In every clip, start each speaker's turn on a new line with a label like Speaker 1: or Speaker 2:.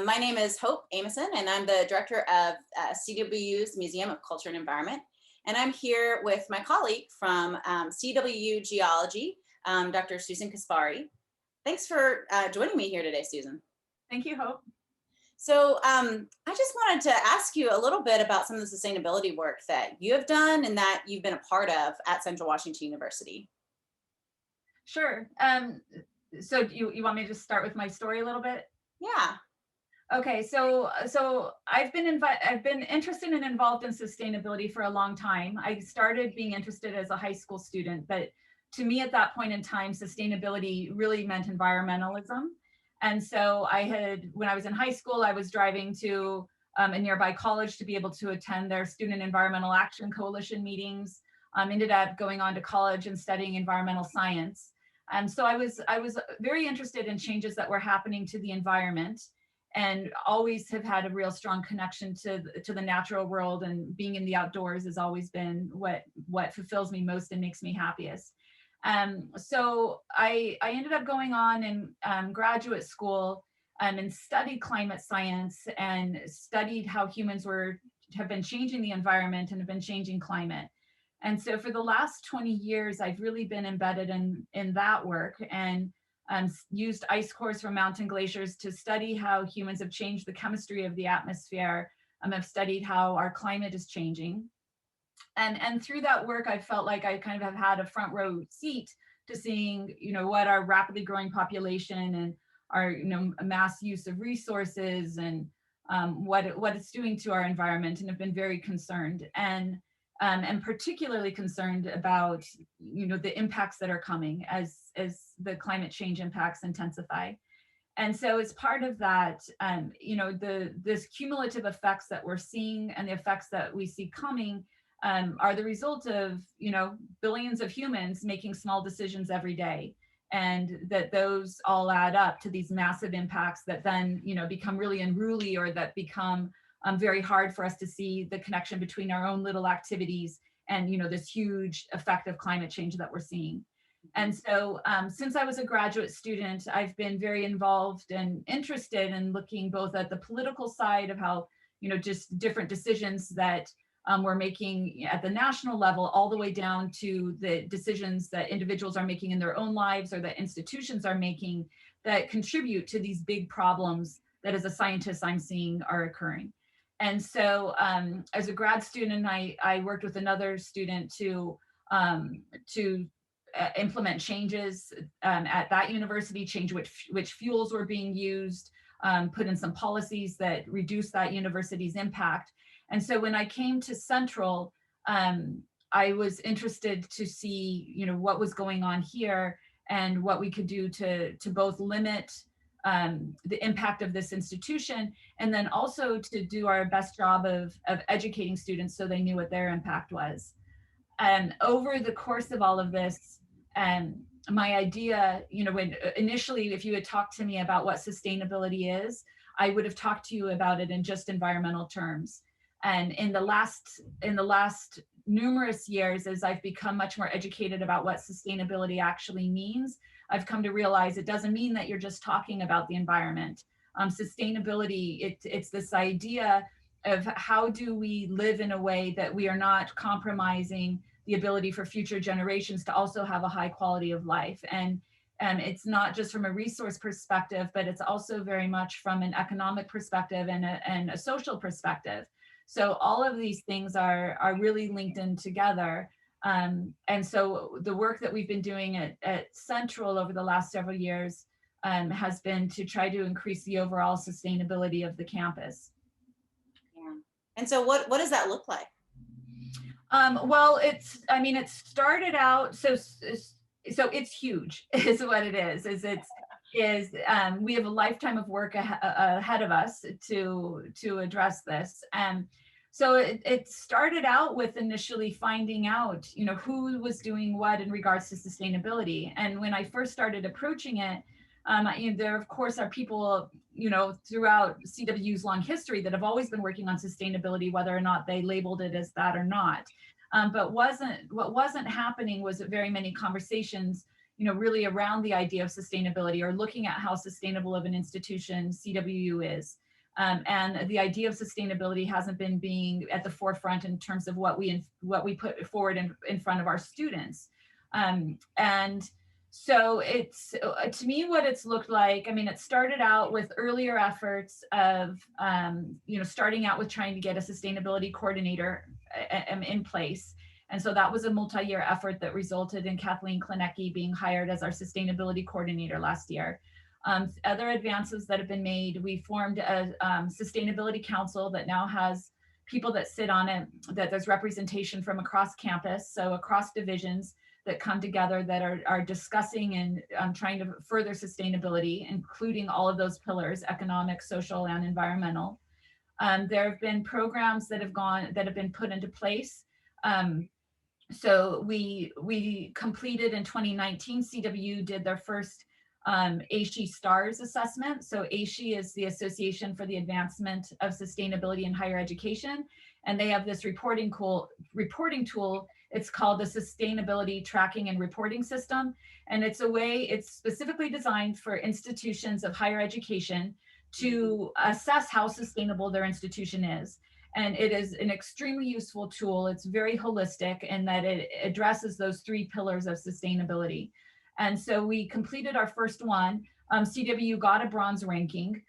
Speaker 1: My name is Hope Amison, and I'm the director of CWU's Museum of Culture and Environment. And I'm here with my colleague from CWU Geology, Dr. Susan Kaspari. Thanks for joining me here today, Susan.
Speaker 2: Thank you, Hope.
Speaker 1: So I just wanted to ask you a little bit about some of the sustainability work that you have done and that you've been a part of at Central Washington University.
Speaker 2: Sure. So you want me to just start with my story a little bit?
Speaker 1: Yeah.
Speaker 2: Okay, so I've been interested and involved in sustainability for a long time. I started being interested as a high school student, but to me at that point in time, sustainability really meant environmentalism. And so when I was in high school, I was driving to a nearby college to be able to attend their Student Environmental Action Coalition meetings. Ended up going on to college and studying environmental science. And so I was very interested in changes that were happening to the environment, and always have had a real strong connection to the natural world, and being in the outdoors has always been what fulfills me most and makes me happiest. So I ended up going on in graduate school and studied climate science and studied how humans have been changing the environment and have been changing climate. And so for the last 20 years, I've really been embedded in that work, and used ice cores from mountain glaciers to study how humans have changed the chemistry of the atmosphere. I've studied how our climate is changing. And through that work, I felt like I kind of have had a front row seat to seeing, what our rapidly growing population and our, mass use of resources and what it's doing to our environment, and have been very concerned. And particularly concerned about the impacts that are coming as the climate change impacts intensify. And so as part of that, this cumulative effects that we're seeing and the effects that we see coming are the result of billions of humans making small decisions every day, and that those all add up to these massive impacts that then become really unruly, or that become very hard for us to see the connection between our own little activities and this huge effect of climate change that we're seeing. And so since I was a graduate student, I've been very involved and interested in looking both at the political side of how just different decisions that we're making at the national level, all the way down to the decisions that individuals are making in their own lives, or that institutions are making, that contribute to these big problems that as a scientist I'm seeing are occurring. And so as a grad student, I worked with another student to implement changes at that university, change which fuels were being used, put in some policies that reduce that university's impact. And so when I came to Central, I was interested to see what was going on here, and what we could do to both limit the impact of this institution, and then also to do our best job of educating students so they knew what their impact was. And over the course of all of this, my idea, when initially, if you had talked to me about what sustainability is, I would have talked to you about it in just environmental terms. And in the last numerous years, as I've become much more educated about what sustainability actually means, I've come to realize it doesn't mean that you're just talking about the environment. Sustainability, it's this idea of how do we live in a way that we are not compromising the ability for future generations to also have a high quality of life. And it's not just from a resource perspective, but it's also very much from an economic perspective and a social perspective. So all of these things are really linked in together. And so the work that we've been doing at Central over the last several years has been to try to increase the overall sustainability of the campus.
Speaker 1: Yeah. And so what does that look like?
Speaker 2: Well, it started out, so it's huge is what it is we have a lifetime of work ahead of us to address this. So it started out with initially finding out, who was doing what in regards to sustainability. And when I first started approaching it, there of course are people, throughout CWU's long history that have always been working on sustainability, whether or not they labeled it as that or not. But what wasn't happening was that very many conversations, really around the idea of sustainability, or looking at how sustainable of an institution CWU is. And the idea of sustainability hasn't been being at the forefront in terms of what we put forward in front of our students. And so it's, to me, what it's looked like, I mean, it started out with earlier efforts of, starting out with trying to get a sustainability coordinator in place. And so that was a multi-year effort that resulted in Kathleen Klinecki being hired as our sustainability coordinator last year. Other advances that have been made, we formed a sustainability council that now has people that sit on it, that there's representation from across campus, so across divisions that come together that are discussing and trying to further sustainability, including all of those pillars: economic, social, and environmental. There have been programs that have been put into place. So we completed in 2019, CWU did their first ASHE STARS assessment. So ASHE is the Association for the Advancement of Sustainability in Higher Education. And they have this reporting tool. It's called the Sustainability Tracking and Reporting System. And it's specifically designed for institutions of higher education to assess how sustainable their institution is. And it is an extremely useful tool. It's very holistic in that it addresses those three pillars of sustainability. And so we completed our first one. CWU got a bronze ranking,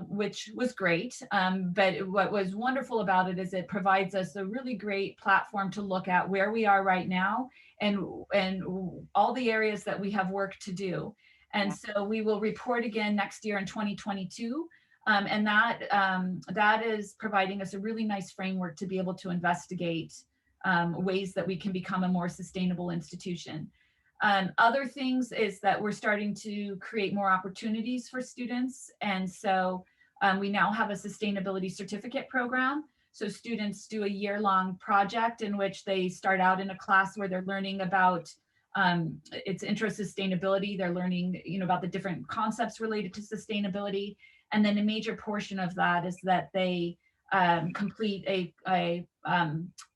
Speaker 2: which was great. But what was wonderful about it is it provides us a really great platform to look at where we are right now and all the areas that we have work to do. And so we will report again next year in 2022. And that is providing us a really nice framework to be able to investigate ways that we can become a more sustainable institution. Other things is that we're starting to create more opportunities for students. And so we now have a sustainability certificate program. So students do a year-long project in which they start out in a class where they're learning about its interest sustainability. They're learning, about the different concepts related to sustainability. And then a major portion of that is that they complete a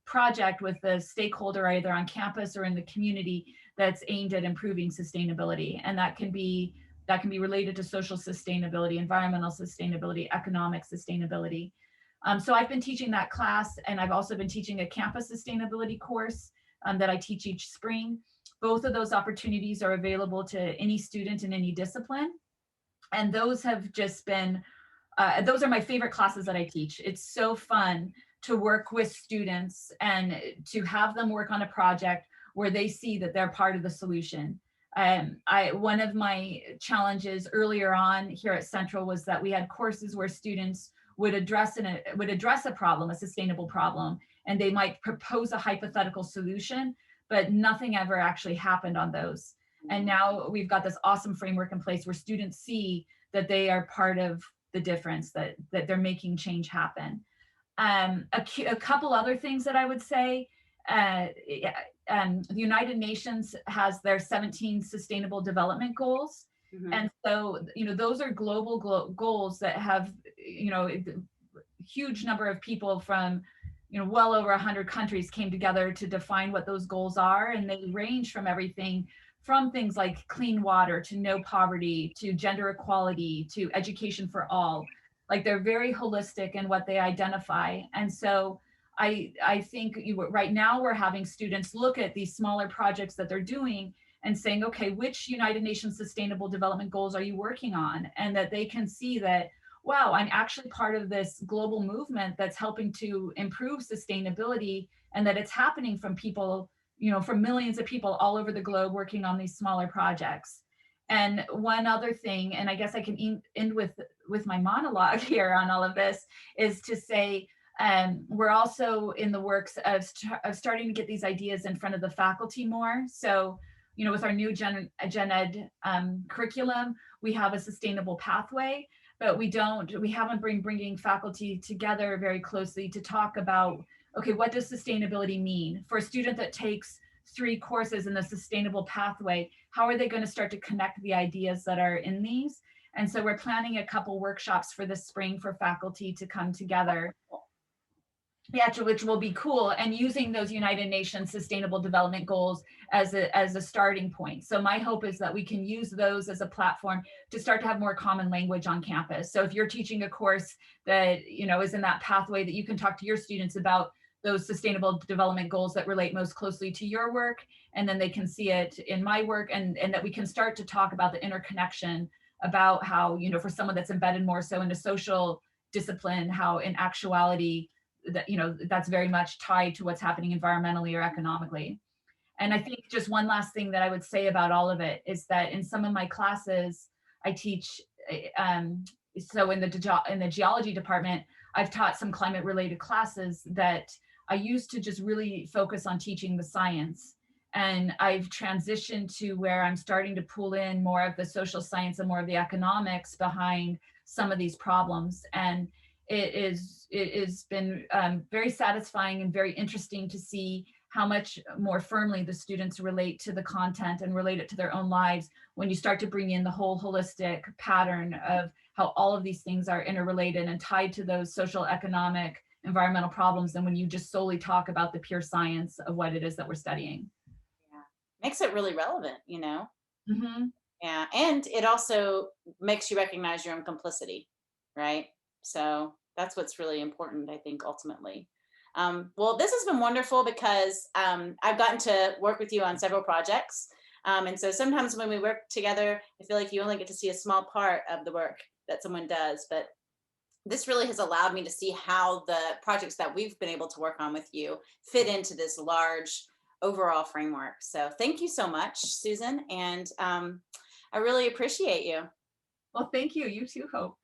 Speaker 2: project with a stakeholder either on campus or in the community that's aimed at improving sustainability. And that can be related to social sustainability, environmental sustainability, economic sustainability. So I've been teaching that class, and I've also been teaching a campus sustainability course that I teach each spring. Both of those opportunities are available to any student in any discipline. And those have just been, those are my favorite classes that I teach. It's so fun to work with students and to have them work on a project where they see that they're part of the solution. One of my challenges earlier on here at Central was that we had courses where students would address a problem, a sustainable problem, and they might propose a hypothetical solution, but nothing ever actually happened on those. And now we've got this awesome framework in place where students see that they are part of the difference, that they're making change happen. A couple other things that I would say, the United Nations has their 17 Sustainable Development Goals. Mm-hmm. And so, those are global goals that have, a huge number of people from, well over 100 countries came together to define what those goals are. And they range from everything from things like clean water to no poverty, to gender equality, to education for all. Like, they're very holistic in what they identify. And so I think right now we're having students look at these smaller projects that they're doing and saying, okay, which United Nations Sustainable Development Goals are you working on? And that they can see that, wow, I'm actually part of this global movement that's helping to improve sustainability, and that it's happening from people, from millions of people all over the globe working on these smaller projects. And one other thing, and I guess I can end with my monologue here on all of this, is to say, we're also in the works of starting to get these ideas in front of the faculty more. So, with our new Gen Ed curriculum, we have a sustainable pathway, but we haven't been bringing faculty together very closely to talk about, okay, what does sustainability mean? For a student that takes 3 courses in the sustainable pathway, how are they going to start to connect the ideas that are in these? And so we're planning a couple workshops for this spring for faculty to come together Yeah, which will be cool, and using those United Nations Sustainable Development Goals as a starting point. So my hope is that we can use those as a platform to start to have more common language on campus. So if you're teaching a course that, you know, is in that pathway, that you can talk to your students about those sustainable development goals that relate most closely to your work, and then they can see it in my work, and that we can start to talk about the interconnection, about how, you know, for someone that's embedded more so into social discipline, how in actuality that, you know, that's very much tied to what's happening environmentally or economically. And I think just one last thing that I would say about all of it is that in some of my classes I teach, um, so in the geology department, I've taught some climate related classes that I used to just really focus on teaching the science. And I've transitioned to where I'm starting to pull in more of the social science and more of the economics behind some of these problems. And it has been very satisfying and very interesting to see how much more firmly the students relate to the content and relate it to their own lives when you start to bring in the whole holistic pattern of how all of these things are interrelated and tied to those social, economic, environmental problems, and when you just solely talk about the pure science of what it is that we're studying.
Speaker 1: Yeah. Makes it really relevant, you know?
Speaker 2: Mm-hmm.
Speaker 1: Yeah. And it also makes you recognize your own complicity, right? So that's what's really important, I think, ultimately. Well, this has been wonderful because I've gotten to work with you on several projects. And so sometimes when we work together, I feel like you only get to see a small part of the work that someone does. But this really has allowed me to see how the projects that we've been able to work on with you fit into this large overall framework. So thank you so much, Susan. And I really appreciate you.
Speaker 2: Well, thank you. You too, Hope.